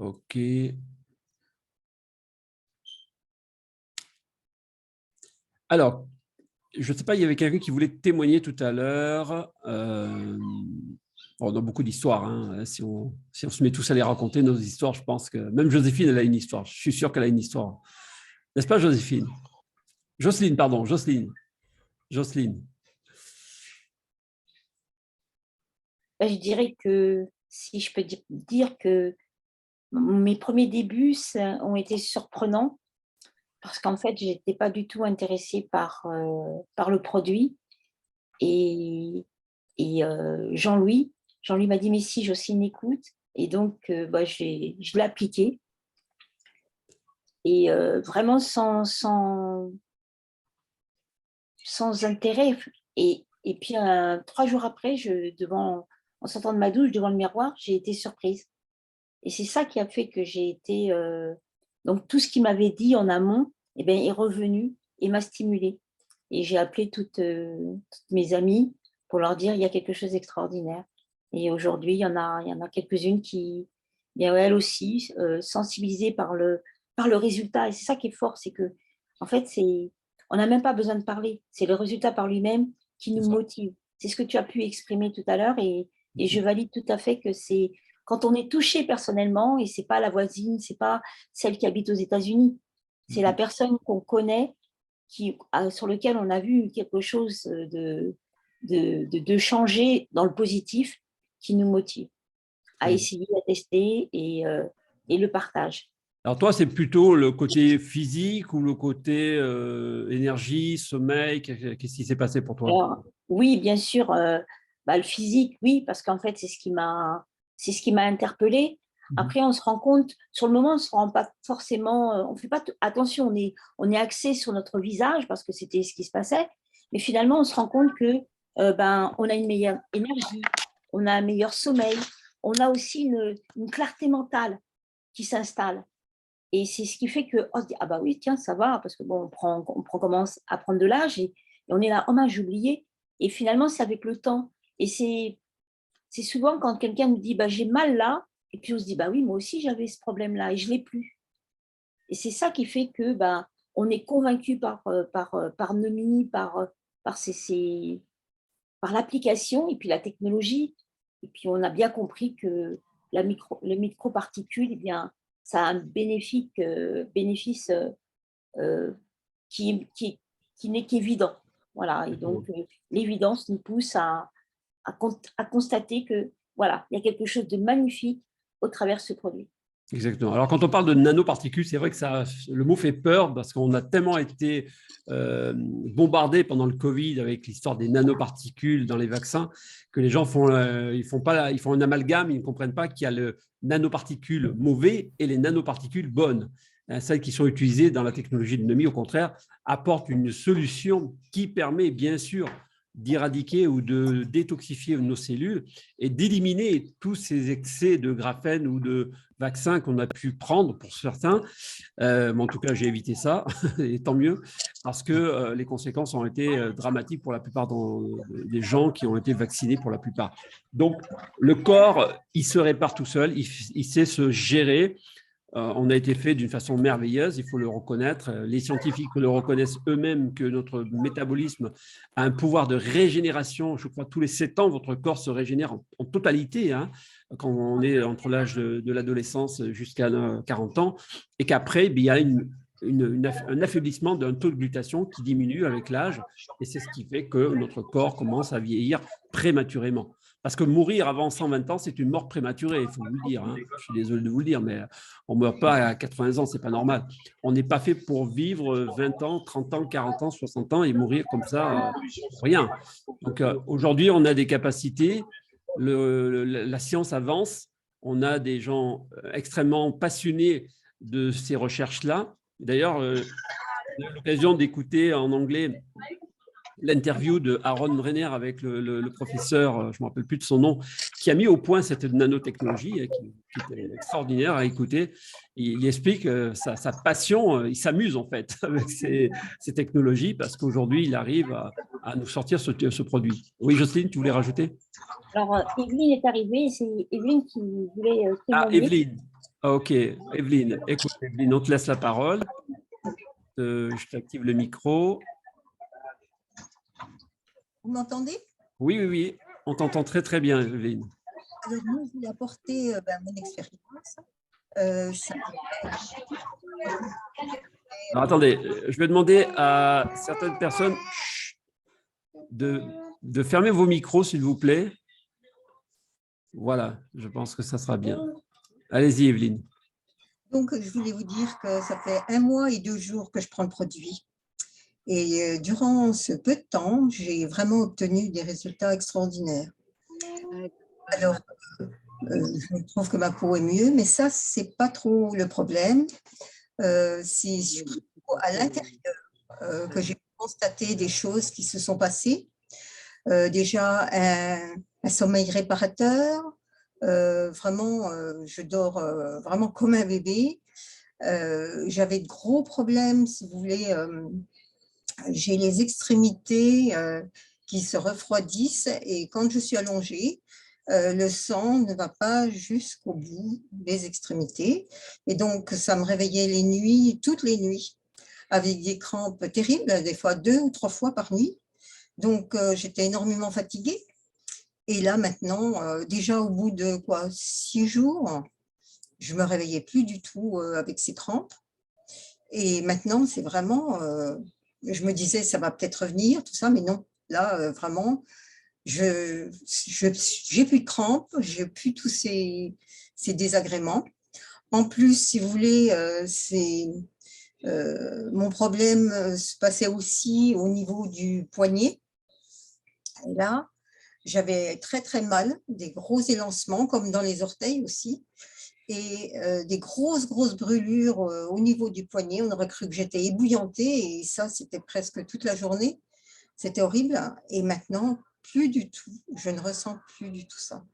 Ok. Alors, je ne sais pas, il y avait quelqu'un qui voulait témoigner tout à l'heure. On a beaucoup d'histoires. Hein. Si on se met tous à les raconter, nos histoires, je pense que même Joséphine, elle a une histoire. Je suis sûr qu'elle a une histoire. N'est-ce pas, Joséphine? Jocelyne, pardon, Jocelyne. Jocelyne. Je dirais que si je peux dire que mes premiers débuts ont été surprenants parce qu'en fait, je n'étais pas du tout intéressée par le produit. Et, Jean-Louis m'a dit, mais si, Jocelyne, écoute. Et donc, je l'ai appliqué. Et vraiment sans intérêt. Et puis, 3 jours après, en sortant de ma douche, devant le miroir, j'ai été surprise. Et c'est ça qui a fait que j'ai été… donc, tout ce qu'il m'avait dit en amont eh bien, est revenu et m'a stimulée. Et j'ai appelé toutes mes amies pour leur dire il y a quelque chose d'extraordinaire. Et aujourd'hui, il y en a quelques-unes qui, bien, elles aussi, sensibilisées par le résultat. Et c'est ça qui est fort, c'est que, en fait, on n'a même pas besoin de parler. C'est le résultat par lui-même qui nous motive. C'est ce que tu as pu exprimer tout à l'heure et je valide tout à fait que c'est quand on est touché personnellement, et c'est pas la voisine, c'est pas celle qui habite aux États-Unis, c'est la personne qu'on connaît sur lequel on a vu quelque chose de changer dans le positif qui nous motive à essayer, à tester et le partage. Alors toi, c'est plutôt le côté physique ou le côté énergie, sommeil? Qu'est-ce qui s'est passé pour toi? Alors, oui, bien sûr, le physique, oui, parce qu'en fait, c'est ce qui m'a interpellée. Après, on se rend compte, sur le moment, on ne se rend pas forcément, on ne fait pas attention, on est axé sur notre visage parce que c'était ce qui se passait, mais finalement, on se rend compte que on a une meilleure énergie, on a un meilleur sommeil, on a aussi une clarté mentale qui s'installe. Et c'est ce qui fait qu'on se dit, ah bah oui, tiens, ça va, parce que bon, commence à prendre de l'âge et on est là, oh mince, j'ai oublié. Et finalement, c'est avec le temps. Et c'est souvent quand quelqu'un nous dit, bah, j'ai mal là, et puis on se dit, bah oui, moi aussi, j'avais ce problème-là et je ne l'ai plus. Et c'est ça qui fait que on est convaincu par Nomi, par par l'application et puis la technologie. Et puis on a bien compris que les microparticules, eh bien, ça a un bénéfice qui n'est qu'évident. Voilà. Et donc, l'évidence nous pousse à constater que voilà, il y a quelque chose de magnifique au travers de ce produit. Exactement. Alors, quand on parle de nanoparticules, c'est vrai que le mot fait peur parce qu'on a tellement été bombardés pendant le Covid avec l'histoire des nanoparticules dans les vaccins que les gens font un amalgame, ils ne comprennent pas qu'il y a le nanoparticules mauvais et les nanoparticules bonnes. Celles qui sont utilisées dans la technologie de Nomi, au contraire, apportent une solution qui permet bien sûr d'éradiquer ou de détoxifier nos cellules et d'éliminer tous ces excès de graphène ou de vaccins qu'on a pu prendre pour certains. Mais en tout cas, j'ai évité ça, et tant mieux, parce que les conséquences ont été dramatiques pour la plupart des gens qui ont été vaccinés pour la plupart. Donc, le corps, il se répare tout seul, il sait se gérer. On a été fait d'une façon merveilleuse, il faut le reconnaître. Les scientifiques le reconnaissent eux-mêmes que notre métabolisme a un pouvoir de régénération. Je crois que tous les 7 ans, votre corps se régénère en totalité, hein, quand on est entre l'âge de l'adolescence jusqu'à 40 ans, et qu'après, il y a un affaiblissement d'un taux de glutation qui diminue avec l'âge, et c'est ce qui fait que notre corps commence à vieillir prématurément. Parce que mourir avant 120 ans, c'est une mort prématurée, il faut vous le dire. Hein. Je suis désolé de vous le dire, mais on ne meurt pas à 80 ans, ce n'est pas normal. On n'est pas fait pour vivre 20 ans, 30 ans, 40 ans, 60 ans et mourir comme ça, rien. Donc aujourd'hui, on a des capacités, la science avance, on a des gens extrêmement passionnés de ces recherches-là. D'ailleurs, j'ai eu l'occasion d'écouter en anglais l'interview de Aaron Brenner avec le professeur, je ne me rappelle plus de son nom, qui a mis au point cette nanotechnologie qui est extraordinaire à écouter. Il explique sa passion, il s'amuse en fait avec ces technologies parce qu'aujourd'hui, il arrive à nous sortir ce produit. Oui, Jocelyne, tu voulais rajouter? Alors, Evelyne est arrivée, c'est Evelyne qui voulait Ah, témoigner. Evelyne. Ah, ok, Evelyne, écoute, Evelyne, on te laisse la parole. Je t'active le micro. Vous m'entendez? Oui, oui, oui, on t'entend très, très bien, Evelyne. Alors, moi, je voulais apporter mon expérience. Ça Alors, attendez, je vais demander à certaines personnes de, de fermer vos micros, s'il vous plaît. Voilà, je pense que ça sera bien. Allez-y, Evelyne. Donc, je voulais vous dire que ça fait 1 mois et 2 jours que je prends le produit. Et durant ce peu de temps, j'ai vraiment obtenu des résultats extraordinaires. Alors, je trouve que ma peau est mieux, mais ça, c'est pas trop le problème. C'est surtout à l'intérieur que j'ai constaté des choses qui se sont passées. Déjà, un sommeil réparateur. Vraiment, je dors vraiment comme un bébé. J'avais de gros problèmes, si vous voulez. J'ai les extrémités qui se refroidissent et quand je suis allongée, le sang ne va pas jusqu'au bout des extrémités. Et donc, ça me réveillait les nuits, toutes les nuits, avec des crampes terribles, des fois 2 ou 3 fois par nuit. Donc, j'étais énormément fatiguée. Et là, maintenant, déjà au bout de 6 jours, je me réveillais plus du tout avec ces crampes. Et maintenant, c'est vraiment, je me disais, ça va peut-être revenir, tout ça, mais non. Là, vraiment, j'ai plus de crampes, j'ai plus tous ces désagréments. En plus, si vous voulez, mon problème se passait aussi au niveau du poignet. Et là, j'avais très, très mal, des gros élancements, comme dans les orteils aussi, et des grosses, grosses brûlures au niveau du poignet. On aurait cru que j'étais ébouillantée, et ça, c'était presque toute la journée. C'était horrible. Et maintenant, plus du tout. Je ne ressens plus du tout ça.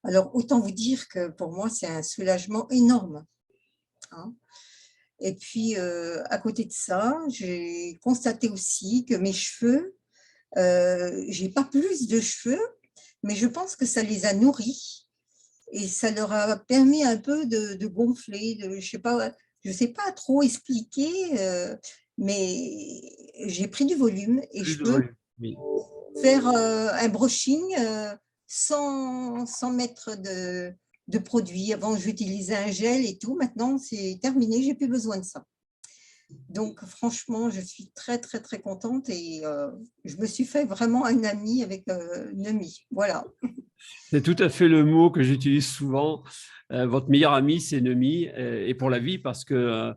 Alors, autant vous dire que pour moi, c'est un soulagement énorme. Hein. Et puis, à côté de ça, j'ai constaté aussi que mes cheveux, je n'ai pas plus de cheveux, mais je pense que ça les a nourris et ça leur a permis un peu de gonfler. Je sais pas trop expliquer, mais j'ai pris du volume et je peux Oui. faire un brushing sans mettre de produit. Avant, j'utilisais un gel et tout. Maintenant, c'est terminé, j'ai plus besoin de ça. Donc, franchement, je suis très, très, très contente et je me suis fait vraiment un ami avec Nemi. Voilà. C'est tout à fait le mot que j'utilise souvent. Votre meilleur ami, c'est ennemi, et pour la vie, parce que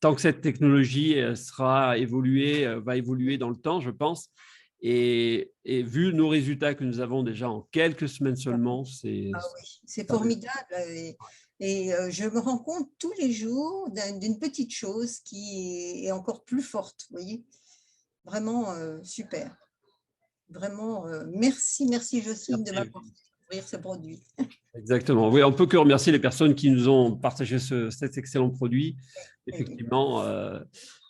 tant que cette technologie va évoluer dans le temps, je pense. Et vu nos résultats que nous avons déjà en quelques semaines seulement, c'est… Ah oui, c'est formidable. Et je me rends compte tous les jours d'une petite chose qui est encore plus forte. Vous voyez, vraiment super. Vraiment, merci, merci Jocelyne de m'avoir fait découvrir ce produit. Exactement. Oui, on ne peut que remercier les personnes qui nous ont partagé cet excellent produit. Oui. Effectivement,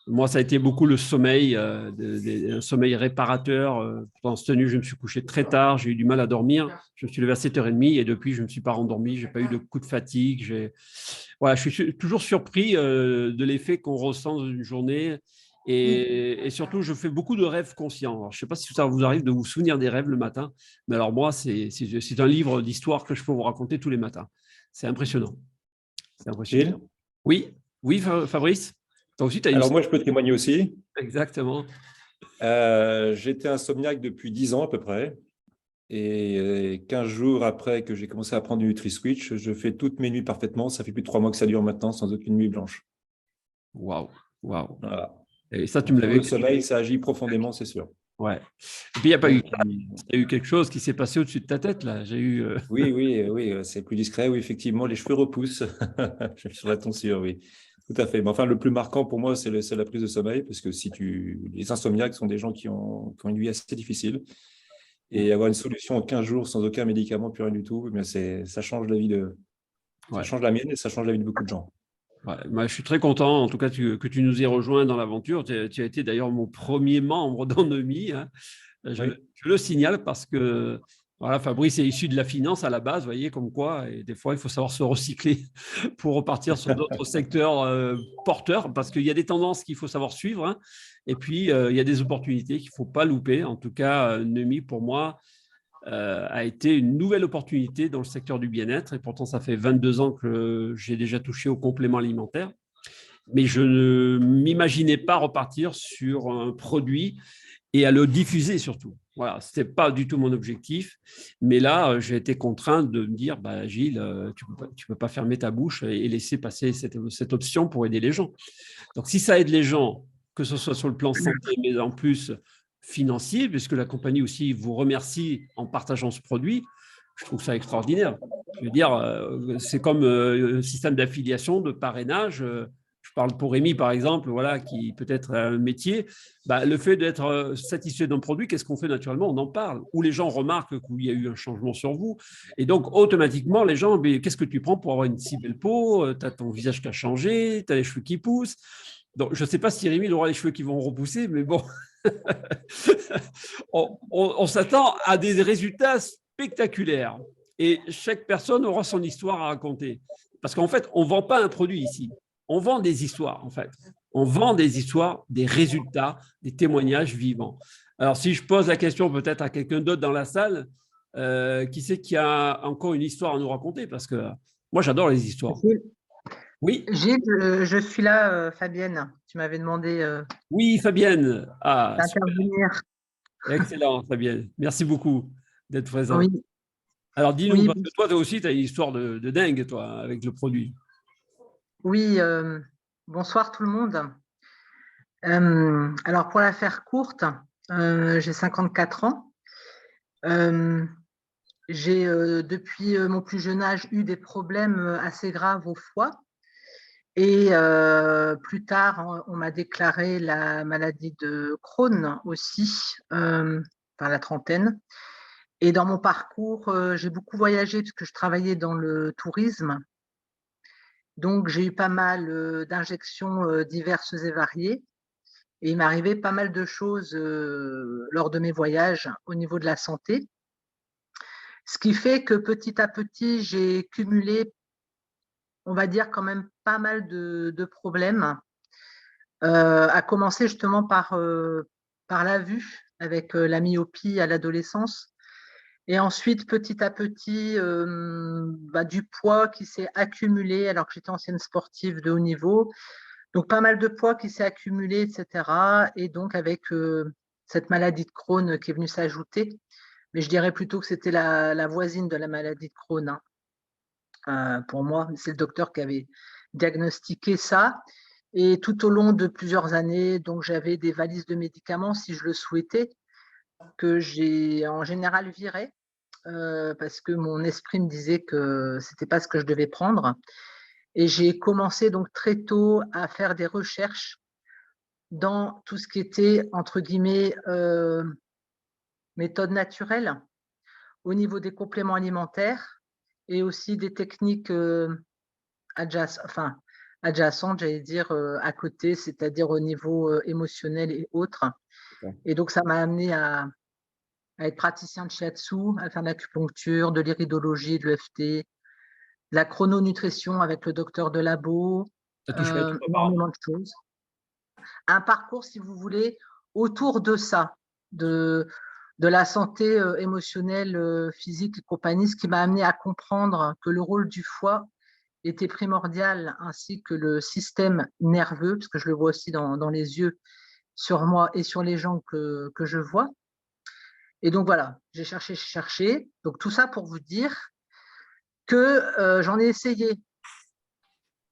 moi, ça a été beaucoup le sommeil, un sommeil réparateur. Pendant cette nuit, je me suis couché très tard, j'ai eu du mal à dormir. Je me suis levé à 7h30 et depuis, je ne me suis pas rendormi. Je n'ai pas eu de coup de fatigue. Voilà, je suis toujours surpris de l'effet qu'on ressent dans une journée. Et surtout, je fais beaucoup de rêves conscients. Alors, je ne sais pas si ça vous arrive de vous souvenir des rêves le matin, mais alors moi, c'est un livre d'histoire que je peux vous raconter tous les matins. C'est impressionnant. C'est impressionnant. Gilles? Oui, oui, Fabrice. Toi aussi, as une… Alors moi, je peux témoigner aussi. Exactement. J'étais insomniaque depuis 10 ans à peu près. Et 15 jours après que j'ai commencé à prendre du NutriSwitch, je fais toutes mes nuits parfaitement. Ça fait plus de 3 mois que ça dure maintenant, sans aucune nuit blanche. Waouh, waouh. Voilà. Et ça, tu me Sur l'avais… le sommeil, ça agit profondément, c'est sûr. Ouais. Et puis, il n'y a pas eu… Il y a eu quelque chose qui s'est passé au-dessus de ta tête, là. J'ai eu… Oui, oui, oui, c'est plus discret. Oui, effectivement, les cheveux repoussent sur la tonsure, oui. Tout à fait. Mais enfin, le plus marquant pour moi, c'est la prise de sommeil, parce que les insomniaques sont des gens qui ont une vie assez difficile. Et avoir une solution en 15 jours sans aucun médicament, plus rien du tout, mais ça change la vie ça change la mienne et ça change la vie de beaucoup de gens. Ouais, moi, je suis très content, en tout cas, que tu nous aies rejoints dans l'aventure. Tu as été d'ailleurs mon premier membre d'Ennemie. Hein. Je le signale parce que Voilà, Fabrice est issu de la finance à la base, vous voyez, comme quoi, et des fois, il faut savoir se recycler pour repartir sur d'autres secteurs porteurs, parce qu'il y a des tendances qu'il faut savoir suivre, hein, et puis il y a des opportunités qu'il ne faut pas louper. En tout cas, Nemi, pour moi, a été une nouvelle opportunité dans le secteur du bien-être, et pourtant, ça fait 22 ans que j'ai déjà touché aux compléments alimentaires, mais je ne m'imaginais pas repartir sur un produit et à le diffuser surtout. Voilà, ce n'était pas du tout mon objectif. Mais là, j'ai été contraint de me dire, bah, Gilles, tu ne peux pas fermer ta bouche et laisser passer cette option pour aider les gens. Donc, si ça aide les gens, que ce soit sur le plan santé, mais en plus financier, puisque la compagnie aussi vous remercie en partageant ce produit, je trouve ça extraordinaire. Je veux dire, c'est comme un système d'affiliation, de parrainage. Je parle pour Rémi, par exemple, voilà, qui peut-être a un métier. Bah, le fait d'être satisfait d'un produit, qu'est-ce qu'on fait naturellement? On en parle. Ou les gens remarquent qu'il y a eu un changement sur vous. Et donc, automatiquement, les gens, qu'est-ce que tu prends pour avoir une si belle peau? Tu as ton visage qui a changé, tu as les cheveux qui poussent. Donc, je ne sais pas si Rémi aura les cheveux qui vont repousser, mais bon, on s'attend à des résultats spectaculaires. Et chaque personne aura son histoire à raconter. Parce qu'en fait, on ne vend pas un produit ici. On vend des histoires, en fait. On vend des histoires, des résultats, des témoignages vivants. Alors, si je pose la question peut-être à quelqu'un d'autre dans la salle, qui c'est qui a encore une histoire à nous raconter? Parce que moi, j'adore les histoires. Gilles, Oui, je suis là, Fabienne. Tu m'avais demandé oui, Fabienne. Ah, super. d'intervenir. Excellent, Fabienne. Merci beaucoup d'être présente. Oui, Alors, dis-nous, oui, parce que toi aussi, tu as une histoire de dingue, toi, avec le produit. oui. Bonsoir tout le monde. Alors, pour la faire courte, j'ai 54 ans. Euh, j'ai, depuis mon plus jeune âge, eu des problèmes assez graves au foie. Et plus tard, on m'a déclaré la maladie de Crohn aussi, par la trentaine. Et dans mon parcours, j'ai beaucoup voyagé parce que je travaillais dans le tourisme. Donc, j'ai eu pas mal d'injections diverses et variées. Et il m'arrivait pas mal de choses lors de mes voyages au niveau de la santé. Ce qui fait que petit à petit, j'ai cumulé, on va dire, quand même pas mal de problèmes, à commencer justement par la vue, avec la myopie à l'adolescence. Et ensuite, petit à petit, du poids qui s'est accumulé alors que j'étais ancienne sportive de haut niveau. Donc, pas mal de poids qui s'est accumulé, etc. Et donc, avec cette maladie de Crohn qui est venue s'ajouter. Mais je dirais plutôt que c'était la voisine de la maladie de Crohn, hein. Pour moi, c'est le docteur qui avait diagnostiqué ça. Et tout au long de plusieurs années, donc j'avais des valises de médicaments si je le souhaitais, que j'ai en général viré, parce que mon esprit me disait que c'était pas ce que je devais prendre. Et j'ai commencé donc très tôt à faire des recherches dans tout ce qui était, entre guillemets, méthode naturelle au niveau des compléments alimentaires et aussi des techniques adjacentes, j'allais dire, à côté, c'est-à-dire au niveau émotionnel et autres. Okay. Et donc, ça m'a amené à être praticien de shiatsu, à faire de l'acupuncture, de l'iridologie, de l'EFT, de la chrononutrition avec le docteur de labo, Ça touche à tout, énormément de choses. Un parcours, si vous voulez, autour de ça, de la santé émotionnelle, physique et compagnie, ce qui m'a amené à comprendre que le rôle du foie était primordial, ainsi que le système nerveux, parce que je le vois aussi dans les yeux, sur moi et sur les gens que je vois. Et donc voilà, j'ai cherché. Donc tout ça pour vous dire que j'en ai essayé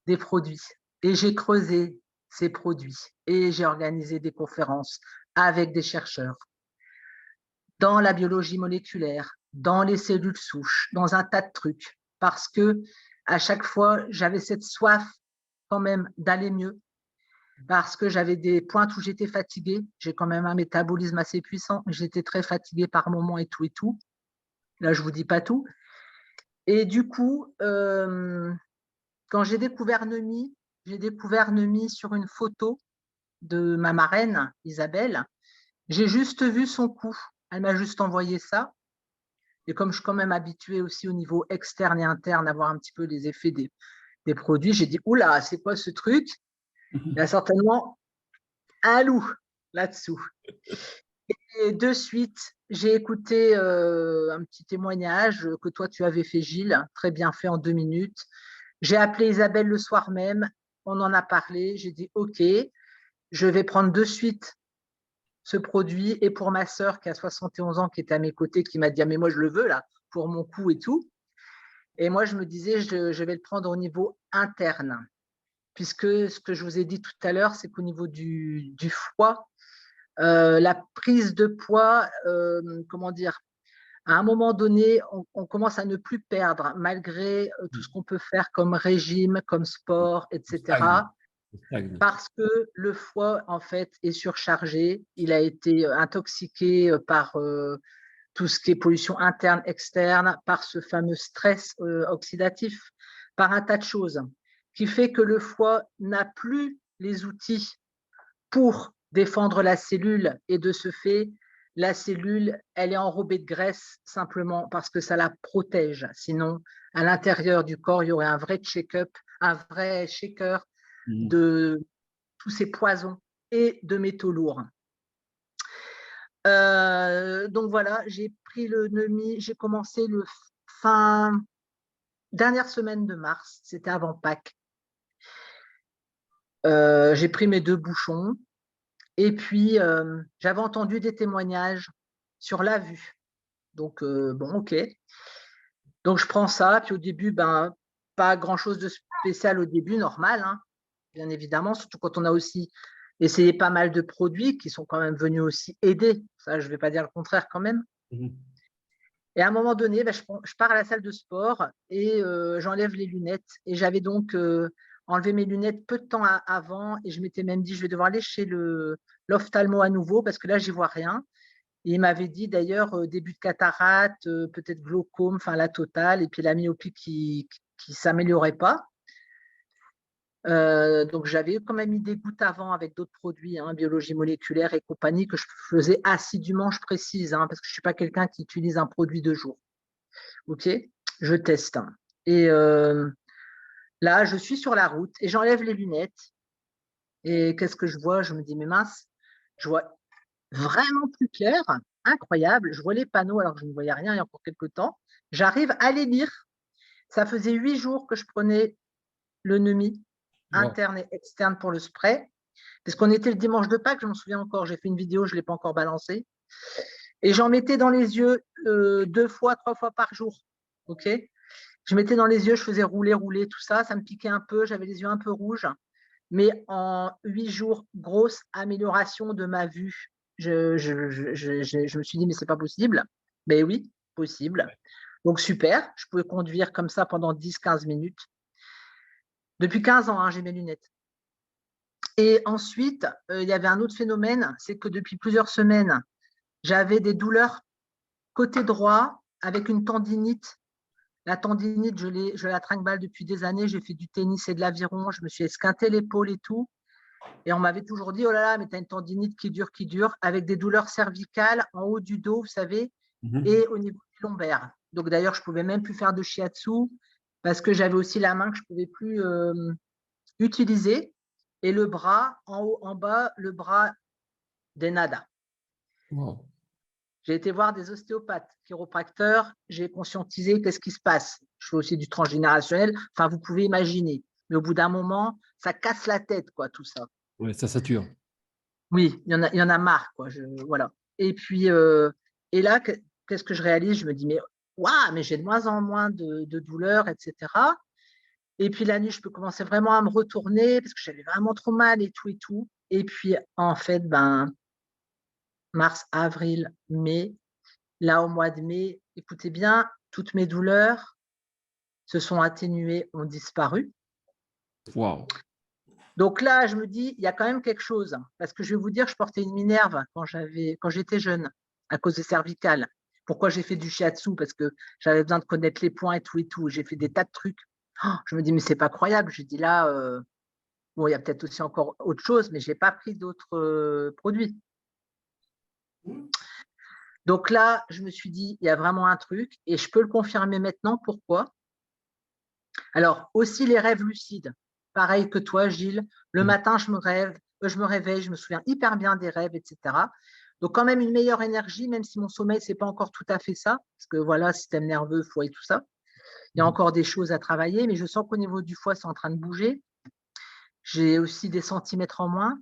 des produits et j'ai creusé ces produits et j'ai organisé des conférences avec des chercheurs dans la biologie moléculaire, dans les cellules souches, dans un tas de trucs, parce que à chaque fois, j'avais cette soif quand même d'aller mieux, parce que j'avais des points où j'étais fatiguée. J'ai quand même un métabolisme assez puissant, mais j'étais très fatiguée par moments et tout et tout. Là, je ne vous dis pas tout. Et du coup, quand j'ai découvert Nemi sur une photo de ma marraine, Isabelle. J'ai juste vu son cou. Elle m'a juste envoyé ça. Et comme je suis quand même habituée aussi au niveau externe et interne à voir un petit peu les effets des produits, j'ai dit, oula, c'est quoi ce truc? Il y a certainement un loup là-dessous. Et de suite, j'ai écouté un petit témoignage que toi, tu avais fait, Gilles, très bien fait en 2 minutes. J'ai appelé Isabelle le soir même, on en a parlé, j'ai dit, OK, je vais prendre de suite ce produit, et pour ma sœur qui a 71 ans, qui était à mes côtés, qui m'a dit, ah, mais moi, je le veux, là, pour mon cou et tout. Et moi, je me disais, je vais le prendre au niveau interne, puisque ce que je vous ai dit tout à l'heure, c'est qu'au niveau du foie, la prise de poids, comment dire, à un moment donné, on commence à ne plus perdre, malgré tout ce qu'on peut faire comme régime, comme sport, etc. Parce que le foie, en fait, est surchargé. Il a été intoxiqué par tout ce qui est pollution interne, externe, par ce fameux stress oxydatif, par un tas de choses, qui fait que le foie n'a plus les outils pour défendre la cellule, et de ce fait, la cellule, elle est enrobée de graisse simplement parce que ça la protège. Sinon, à l'intérieur du corps, il y aurait un vrai check-up, un vrai shaker de tous ces poisons et de métaux lourds. Donc voilà, j'ai pris le Neumi, j'ai commencé le dernière semaine de mars, c'était avant Pâques. J'ai pris mes 2 bouchons. Et puis, j'avais entendu des témoignages sur la vue. Donc, bon, OK. Donc, je prends ça. Puis au début, ben, pas grand-chose de spécial au début, normal, hein, bien évidemment, surtout quand on a aussi essayé pas mal de produits qui sont quand même venus aussi aider. Ça, je ne vais pas dire le contraire quand même. Et à un moment donné, ben, je pars à la salle de sport et j'enlève les lunettes. Et j'avais donc enlevé mes lunettes peu de temps avant, et je m'étais même dit, je vais devoir aller chez l'ophtalmo à nouveau parce que là, j'y vois rien. Et il m'avait dit d'ailleurs début de cataracte, peut-être glaucome, enfin la totale, et puis la myopie qui ne s'améliorait pas. Donc j'avais quand même mis des gouttes avant avec d'autres produits, hein, biologie moléculaire et compagnie, que je faisais assidûment, je précise, hein, parce que je ne suis pas quelqu'un qui utilise un produit de jour. OK, je teste. Et là, je suis sur la route et j'enlève les lunettes. Et qu'est-ce que je vois? Je me dis, mais mince, je vois vraiment plus clair, incroyable. Je vois les panneaux alors que je ne voyais rien il y a encore quelques temps. J'arrive à les lire. Ça faisait 8 jours que je prenais le Neumi, interne et externe pour le spray. Parce qu'on était le dimanche de Pâques, je m'en souviens encore. J'ai fait une vidéo, je ne l'ai pas encore balancée. Et j'en mettais dans les yeux 2 fois, 3 fois par jour. OK, je mettais dans les yeux, je faisais rouler, tout ça. Ça me piquait un peu, j'avais les yeux un peu rouges. Mais en 8 jours, grosse amélioration de ma vue. Je me suis dit, mais c'est pas possible. Mais oui, possible. Donc super, je pouvais conduire comme ça pendant 10-15 minutes. Depuis 15 ans, hein, j'ai mes lunettes. Et ensuite, il y avait un autre phénomène, c'est que depuis plusieurs semaines, j'avais des douleurs côté droit avec une tendinite. La tendinite, je la trinque-balle depuis des années. J'ai fait du tennis et de l'aviron. Je me suis esquinté l'épaule et tout. Et on m'avait toujours dit, oh là là, mais tu as une tendinite qui dure, avec des douleurs cervicales en haut du dos, vous savez, et au niveau du lombaire. Donc d'ailleurs, je ne pouvais même plus faire de shiatsu parce que j'avais aussi la main que je ne pouvais plus utiliser, et le bras, en haut, en bas, le bras des nada. Wow. J'ai été voir des ostéopathes, chiropracteurs, j'ai conscientisé qu'est-ce qui se passe. Je fais aussi du transgénérationnel, enfin, vous pouvez imaginer. Mais au bout d'un moment, ça casse la tête, quoi, tout ça. Ouais, ça sature. Oui, il y en a marre, quoi. Voilà. Et puis, et là, qu'est-ce que je réalise? Je me dis, mais waouh, mais j'ai de moins en moins de douleurs, etc. Et puis la nuit, je peux commencer vraiment à me retourner parce que j'avais vraiment trop mal et tout et tout. Et puis, en fait, ben, mars, avril, mai, là, au mois de mai, écoutez bien, toutes mes douleurs se sont atténuées, ont disparu. Wow. Donc là, je me dis, il y a quand même quelque chose. Parce que je vais vous dire, je portais une minerve quand j'étais jeune, à cause des cervicales. Pourquoi j'ai fait du shiatsu? Parce que j'avais besoin de connaître les points et tout et tout. J'ai fait des tas de trucs. Oh, je me dis, mais c'est pas croyable. Je dis là, bon, il y a peut-être aussi encore autre chose, mais je n'ai pas pris d'autres produits. Donc là, je me suis dit, il y a vraiment un truc et je peux le confirmer maintenant. Pourquoi? Alors, aussi les rêves lucides. Pareil que toi, Gilles. Le matin, je me réveille, je me souviens hyper bien des rêves, etc. Donc, quand même une meilleure énergie, même si mon sommeil, ce n'est pas encore tout à fait ça. Parce que voilà, système nerveux, foie et tout ça. Il y a encore des choses à travailler, mais je sens qu'au niveau du foie, c'est en train de bouger. J'ai aussi des centimètres en moins.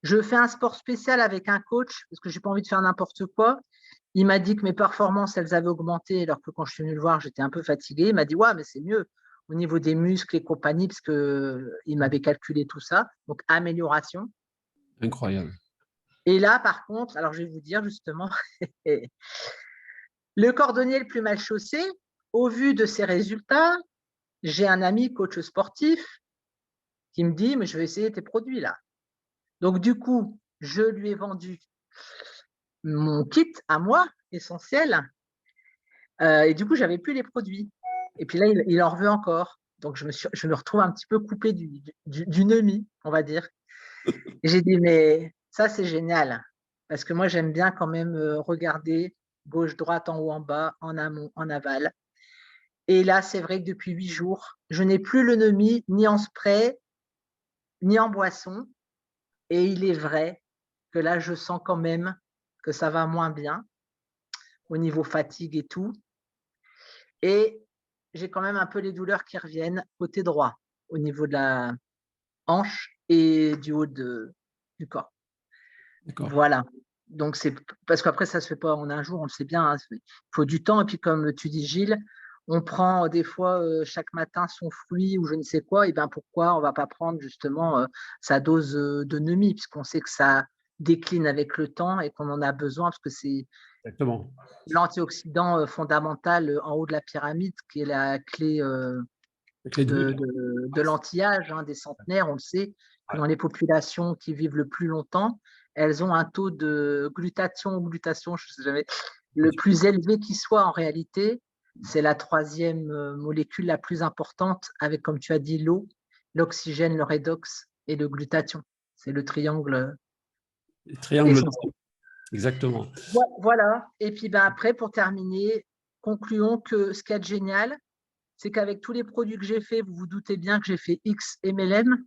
Je fais un sport spécial avec un coach parce que je n'ai pas envie de faire n'importe quoi. Il m'a dit que mes performances, elles avaient augmenté, alors que quand je suis venue le voir, j'étais un peu fatiguée. Il m'a dit, ouais, mais c'est mieux au niveau des muscles et compagnie, parce qu'il m'avait calculé tout ça. Donc, amélioration. Incroyable. Et là, par contre, alors je vais vous dire justement, le cordonnier le plus mal chaussé, au vu de ces résultats, j'ai un ami coach sportif qui me dit, mais je vais essayer tes produits là. Donc, du coup, je lui ai vendu mon kit à moi, essentiel. Et du coup, je n'avais plus les produits. Et puis là, il en veut encore. Donc, je me retrouve un petit peu coupée d'une demi, on va dire. Et j'ai dit, mais ça, c'est génial. Parce que moi, j'aime bien quand même regarder gauche, droite, en haut, en bas, en amont, en aval. Et là, c'est vrai que depuis 8 jours, je n'ai plus le NEMI ni en spray, ni en boisson. Et il est vrai que là, je sens quand même que ça va moins bien au niveau fatigue et tout. Et j'ai quand même un peu les douleurs qui reviennent côté droit, au niveau de la hanche et du haut du corps. Voilà. Donc, c'est parce qu'après, ça ne se fait pas en un jour, on le sait bien. Hein, il faut du temps. Et puis, comme tu dis, Gilles, on prend des fois chaque matin son fruit ou je ne sais quoi. Et bien, pourquoi on ne va pas prendre justement sa dose de NEMI, puisqu'on sait que ça décline avec le temps et qu'on en a besoin, parce que c'est l'antioxydant fondamental en haut de la pyramide, qui est la clé de l'anti-âge des centenaires. On le sait, que dans les populations qui vivent le plus longtemps, elles ont un taux de glutathion ou glutation, je ne sais jamais, le plus élevé qui soit en réalité. C'est la 3e molécule la plus importante avec, comme tu as dit, l'eau, l'oxygène, le redox et le glutathion. C'est le triangle. Exactement. Voilà. Et puis après, pour terminer, concluons que ce qu'il y a de génial, c'est qu'avec tous les produits que j'ai faits, vous vous doutez bien que j'ai fait X MLM,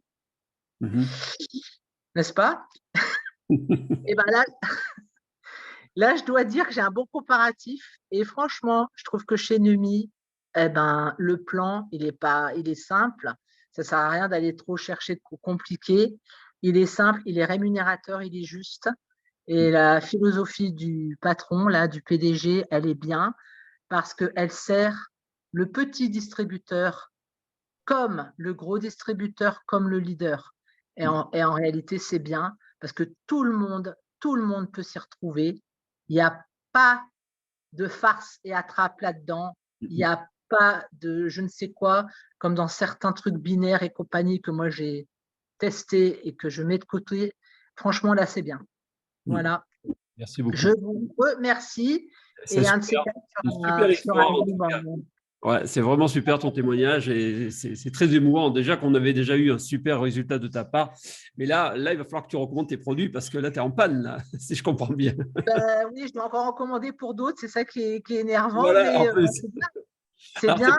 n'est-ce pas? Et bien là, je dois dire que j'ai un bon comparatif. Et franchement, je trouve que chez Numi, le plan, il est simple. Ça ne sert à rien d'aller trop chercher de compliqué. Il est simple, il est rémunérateur, il est juste. Et la philosophie du patron, là, du PDG, elle est bien parce qu'elle sert le petit distributeur comme le gros distributeur, comme le leader. Et en réalité, c'est bien parce que tout le monde peut s'y retrouver. Il n'y a pas de farce et attrape là-dedans. Il n'y a pas de je ne sais quoi, comme dans certains trucs binaires et compagnie que moi j'ai testé et que je mets de côté. Franchement, là, c'est bien. Voilà. Merci beaucoup. Je vous remercie. C'est un de ces super histoire. Ouais, c'est vraiment super ton témoignage et c'est très émouvant. Déjà qu'on avait déjà eu un super résultat de ta part. Mais là, il va falloir que tu recommandes tes produits parce que là, tu es en panne, là, si je comprends bien. Oui, je dois encore recommander pour d'autres. C'est ça qui est énervant. Voilà, mais c'est bien.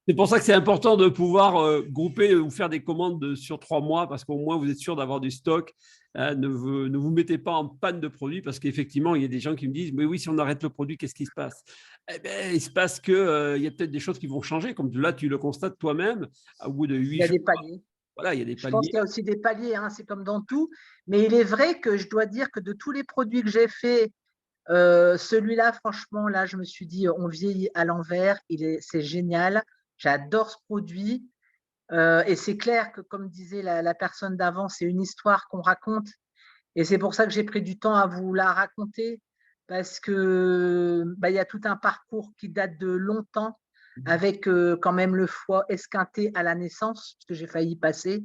C'est pour ça que c'est important de pouvoir grouper ou faire des commandes sur 3 mois parce qu'au moins, vous êtes sûr d'avoir du stock. Ne vous mettez pas en panne de produits parce qu'effectivement, il y a des gens qui me disent « Mais oui, si on arrête le produit, qu'est-ce qui se passe ?» Eh bien, il se passe qu'il y a peut-être des choses qui vont changer. Comme là, tu le constates toi-même, au bout de 8 jours. Il y a des paliers. Voilà, il y a des paliers. Je pense qu'il y a aussi des paliers, c'est comme dans tout. Mais il est vrai que je dois dire que de tous les produits que j'ai faits, celui-là, franchement, là, je me suis dit, on vieillit à l'envers. C'est génial. J'adore ce produit. Et c'est clair que, comme disait la personne d'avant, c'est une histoire qu'on raconte. Et c'est pour ça que j'ai pris du temps à vous la raconter, parce que il y a tout un parcours qui date de longtemps, avec quand même le foie esquinté à la naissance, parce que j'ai failli passer.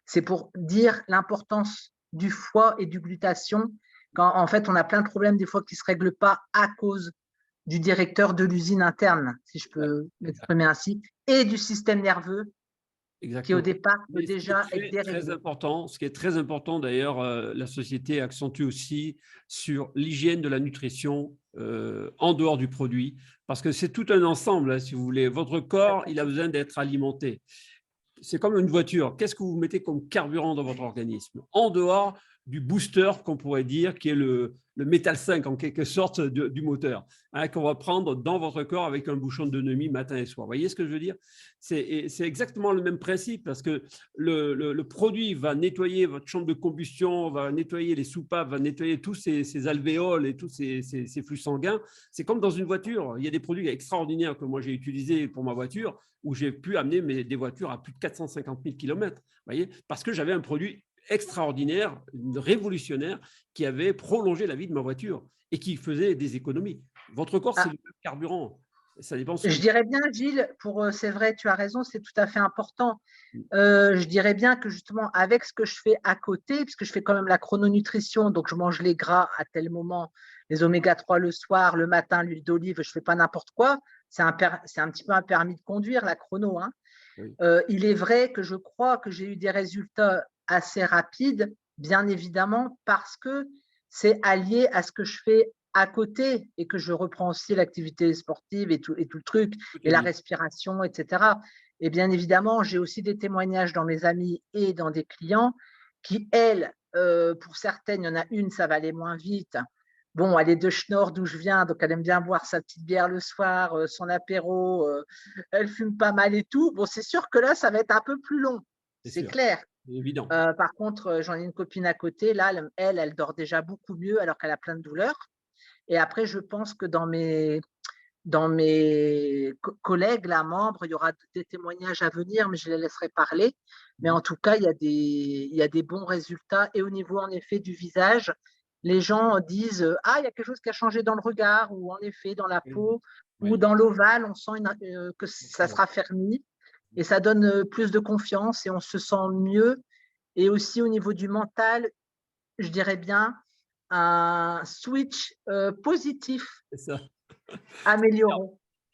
C'est pour dire l'importance du foie et du glutathion, quand en fait on a plein de problèmes des fois qui ne se règlent pas à cause du directeur de l'usine interne, si je peux m'exprimer ainsi, et du système nerveux. qui au exactement. départ peut Mais déjà être très déréglé. important, ce qui est très important d'ailleurs, la société accentue aussi sur l'hygiène de la nutrition en dehors du produit, parce que c'est tout un ensemble, hein, si vous voulez. Votre corps, il a besoin d'être alimenté. C'est comme une voiture. Qu'est-ce que vous mettez comme carburant dans votre organisme en dehors du booster, qu'on pourrait dire, qui est le Métal 5 en quelque sorte du moteur, hein, qu'on va prendre dans votre corps avec un bouchon de demi matin et soir. Vous voyez ce que je veux dire? C'est exactement le même principe, parce que le produit va nettoyer votre chambre de combustion, va nettoyer les soupapes, va nettoyer tous ces alvéoles et tous ces flux sanguins. C'est comme dans une voiture. Il y a des produits extraordinaires que moi j'ai utilisés pour ma voiture, où j'ai pu amener des voitures à plus de 450 000 km, voyez, parce que j'avais un produit extraordinaire, révolutionnaire, qui avait prolongé la vie de ma voiture et qui faisait des économies. Votre corps, c'est Ah, le même carburant. Ça dépend ce que je vous... dirais bien, Gilles, c'est vrai, tu as raison, c'est tout à fait important. Je dirais bien que justement, avec ce que je fais à côté, puisque je fais quand même la chrononutrition, donc je mange les gras à tel moment, les oméga 3 le soir, le matin, l'huile d'olive, je ne fais pas n'importe quoi. C'est un petit peu un permis de conduire, la chrono, hein. Oui. Il est vrai que je crois que j'ai eu des résultats assez rapides, bien évidemment, parce que c'est allié à ce que je fais à côté et que je reprends aussi l'activité sportive et tout le truc, et la respiration, etc. Et bien évidemment, j'ai aussi des témoignages dans mes amis et dans des clients qui, elles, pour certaines, il y en a une, ça va aller moins vite. Bon, elle est de Schnorr, d'où je viens, donc elle aime bien boire sa petite bière le soir, son apéro, elle fume pas mal et tout. Bon, c'est sûr que là, ça va être un peu plus long, C'est c'est sûr, clair. c'est évident. Par contre, j'en ai une copine à côté, là, elle dort déjà beaucoup mieux alors qu'elle a plein de douleurs. Et après, je pense que dans mes collègues, là, membres, il y aura des témoignages à venir, mais je les laisserai parler. Mais en tout cas, il y a des bons résultats. Et au niveau, en effet, du visage, les gens disent ah, il y a quelque chose qui a changé dans le regard, ou en effet, dans la peau, ou Oui. dans l'ovale, on sent que ça se raffermit. Et ça donne plus de confiance et on se sent mieux. Et aussi, au niveau du mental, je dirais bien un switch positif C'est ça. amélioré.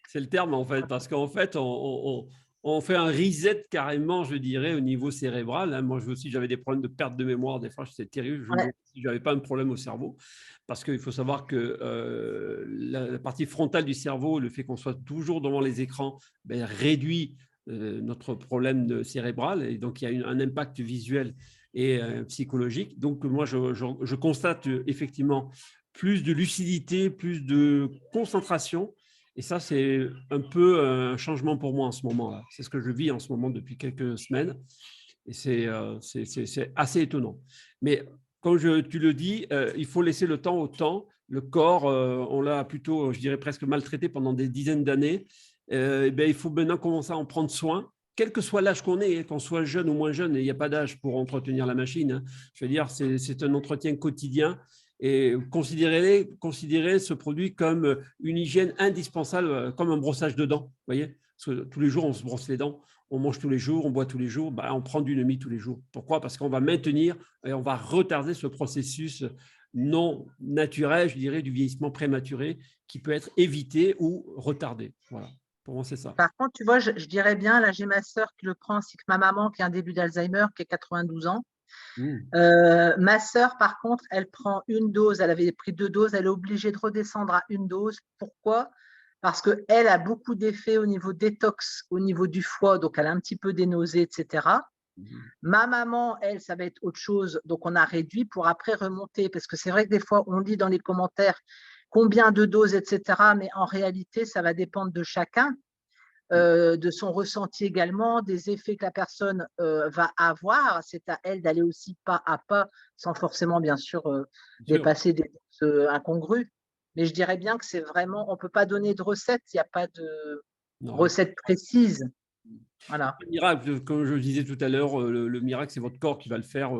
C'est le terme, en fait, parce qu'en fait, on fait un reset carrément, je dirais, au niveau cérébral, hein. Moi, aussi, j'avais des problèmes de perte de mémoire. Des fois, c'était terrible. Je me Ouais. demandais si je n'avais pas un problème au cerveau. Parce qu'il faut savoir que la partie frontale du cerveau, le fait qu'on soit toujours devant les écrans, ben, réduit notre problème cérébral. Et donc, il y a un impact visuel et psychologique. Donc, moi, je constate effectivement plus de lucidité, plus de concentration. Et ça, c'est un peu un changement pour moi en ce moment-là. C'est ce que je vis en ce moment depuis quelques semaines. Et c'est assez étonnant. Mais comme tu le dis, il faut laisser le temps au temps. Le corps, on l'a plutôt, je dirais, presque maltraité pendant des dizaines d'années. Il faut maintenant commencer à en prendre soin, quel que soit l'âge qu'on ait, qu'on soit jeune ou moins jeune. Il n'y a pas d'âge pour entretenir la machine, hein. Je veux dire, c'est un entretien quotidien. Et considérez ce produit comme une hygiène indispensable, comme un brossage de dents. Vous voyez, parce que tous les jours, on se brosse les dents, on mange tous les jours, on boit tous les jours, on prend du Nemi tous les jours. Pourquoi? Parce qu'on va maintenir et on va retarder ce processus non naturel, je dirais, du vieillissement prématuré, qui peut être évité ou retardé. Voilà, pour moi, c'est ça. Par contre, tu vois, je dirais bien, là, j'ai ma sœur qui le prend, ainsi que ma maman qui a un début d'Alzheimer, qui a 92 ans. Ma sœur, par contre, elle prend une dose, elle avait pris 2 doses, elle est obligée de redescendre à une dose. Pourquoi? Parce qu'elle a beaucoup d'effets au niveau détox, au niveau du foie, donc elle a un petit peu des nausées, etc. Ma maman, elle, ça va être autre chose, donc on a réduit pour après remonter, parce que c'est vrai que des fois, on lit dans les commentaires combien de doses, etc., mais en réalité, ça va dépendre de chacun. De son ressenti également, des effets que la personne va avoir. C'est à elle d'aller aussi pas à pas, sans forcément, bien sûr, dépasser des doses incongrues. Mais je dirais bien que c'est vraiment, on ne peut pas donner de recette, il n'y a pas de recette précise. Voilà. Le miracle, comme je le disais tout à l'heure, le miracle, c'est votre corps qui va le faire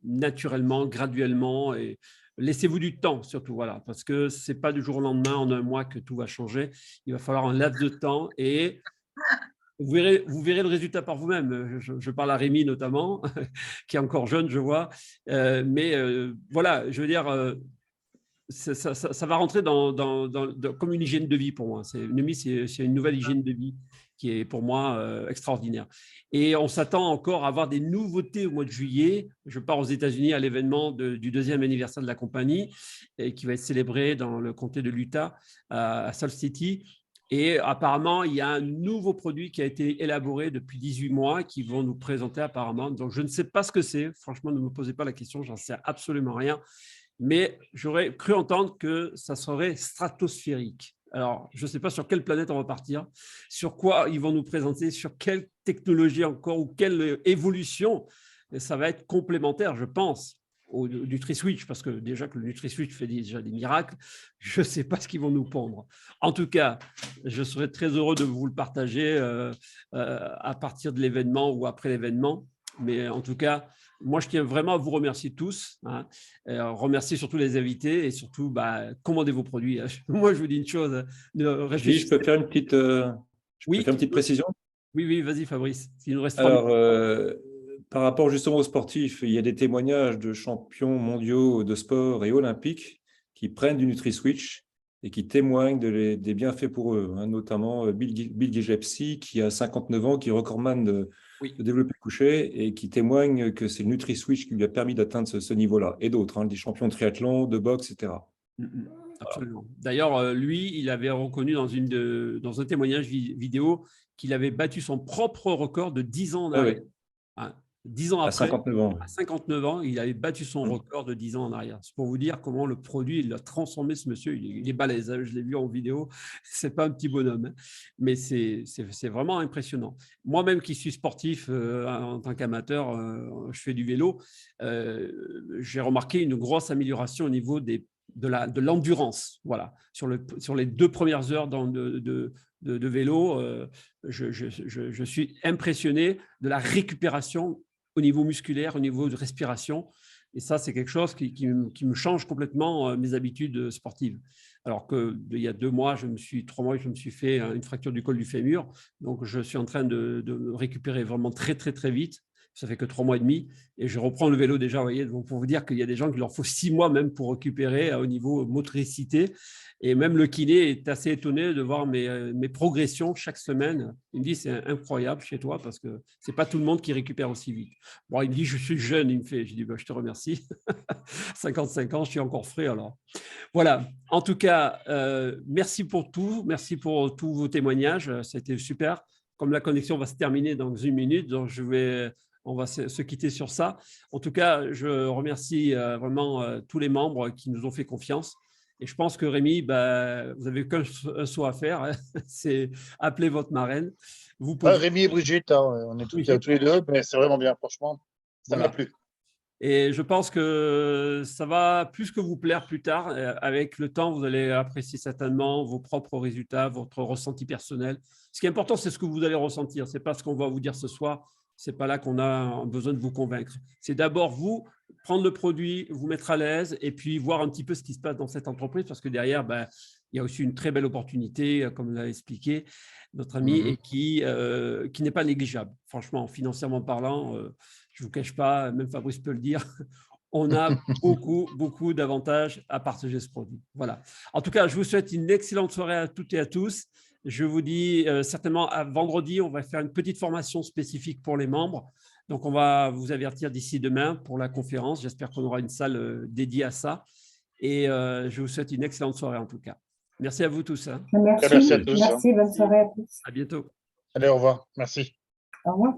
naturellement, graduellement, et laissez-vous du temps surtout, voilà, parce que ce n'est pas du jour au lendemain, en un mois, que tout va changer. Il va falloir un laps de temps et vous verrez le résultat par vous-même. Je parle à Rémi notamment, qui est encore jeune, je vois. Mais voilà, je veux dire, ça va rentrer comme une hygiène de vie pour moi. Numi, c'est une nouvelle hygiène de vie qui est pour moi extraordinaire. Et on s'attend encore à avoir des nouveautés au mois de juillet. Je pars aux États-Unis à l'événement du 2e anniversaire de la compagnie et qui va être célébré dans le comté de l'Utah, à Salt City. Et apparemment, il y a un nouveau produit qui a été élaboré depuis 18 mois qu'ils vont nous présenter apparemment. Donc, je ne sais pas ce que c'est. Franchement, ne me posez pas la question, j'en sais absolument rien. Mais j'aurais cru entendre que ça serait stratosphérique. Alors, je ne sais pas sur quelle planète on va partir, sur quoi ils vont nous présenter, sur quelle technologie encore ou quelle évolution. Et ça va être complémentaire, je pense, au NutriSwitch, parce que déjà que le NutriSwitch fait déjà des miracles, je ne sais pas ce qu'ils vont nous pondre. En tout cas, je serais très heureux de vous le partager à partir de l'événement ou après l'événement. Mais en tout cas, moi, je tiens vraiment à vous remercier tous, hein, remercier surtout les invités et surtout, commandez vos produits. Moi, je vous dis une chose. Je peux faire une petite précision? Oui, vas-y Fabrice. Il nous reste 3 Alors, minutes. par rapport justement aux sportifs, il y a des témoignages de champions mondiaux de sport et olympiques qui prennent du NutriSwitch et qui témoignent des bienfaits pour eux, hein, notamment Bill Gillespie, qui a 59 ans, qui est recordman de développé couché et qui témoigne que c'est le NutriSwitch qui lui a permis d'atteindre ce niveau-là. Et d'autres, hein, des champions de triathlon, de boxe, etc. Absolument. D'ailleurs, lui, il avait reconnu dans un témoignage vidéo qu'il avait battu son propre record de 10 ans en arrière. Oui. 10 ans après, à 59 ans. à 59 ans, il avait battu son record de 10 ans en arrière. C'est pour vous dire comment le produit, il a transformé ce monsieur. Il est balèze, hein, je l'ai vu en vidéo. Ce n'est pas un petit bonhomme, hein. Mais c'est vraiment impressionnant. Moi-même qui suis sportif en tant qu'amateur, je fais du vélo, j'ai remarqué une grosse amélioration au niveau de l'endurance. Voilà. Sur les 2 premières heures de vélo, je suis impressionné de la récupération au niveau musculaire, au niveau de respiration. Et ça, c'est quelque chose qui me change complètement mes habitudes sportives. Alors qu'il y a 3 mois, je me suis fait une fracture du col du fémur. Donc, je suis en train de récupérer vraiment très, très, très vite. Ça fait que 3 mois et demi. Et je reprends le vélo déjà, vous voyez, donc pour vous dire qu'il y a des gens qui leur faut 6 mois même pour récupérer au niveau motricité. Et même le kiné est assez étonné de voir mes progressions chaque semaine. Il me dit, c'est incroyable chez toi parce que ce n'est pas tout le monde qui récupère aussi vite. Bon, il me dit, je suis jeune, il me fait. Je dis, je te remercie. 55 ans, je suis encore frais alors. Voilà. En tout cas, merci pour tout. Merci pour tous vos témoignages. C'était super. Comme la connexion va se terminer dans 1 minute, donc on va se quitter sur ça. En tout cas, je remercie vraiment tous les membres qui nous ont fait confiance. Et je pense que Rémi, vous n'avez qu'un saut à faire, hein, c'est appeler votre marraine. Rémi et Brigitte, hein, on est tous les deux, mais c'est vraiment bien, franchement, ça m'a plu. Et je pense que ça va plus que vous plaire plus tard. Avec le temps, vous allez apprécier certainement vos propres résultats, votre ressenti personnel. Ce qui est important, c'est ce que vous allez ressentir. Ce n'est pas ce qu'on va vous dire ce soir. Ce n'est pas là qu'on a besoin de vous convaincre. C'est d'abord vous, prendre le produit, vous mettre à l'aise et puis voir un petit peu ce qui se passe dans cette entreprise parce que derrière, il y a aussi une très belle opportunité, comme l'a expliqué notre ami, et qui n'est pas négligeable. Franchement, financièrement parlant, je ne vous cache pas, même Fabrice peut le dire, on a beaucoup d'avantages à partager ce produit. Voilà. En tout cas, je vous souhaite une excellente soirée à toutes et à tous. Je vous dis certainement à vendredi, on va faire une petite formation spécifique pour les membres. Donc, on va vous avertir d'ici demain pour la conférence. J'espère qu'on aura une salle dédiée à ça. Et je vous souhaite une excellente soirée en tout cas. Merci à vous tous. Hein. Merci à tous. Merci, bonne soirée à tous. À bientôt. Allez, au revoir. Merci. Au revoir.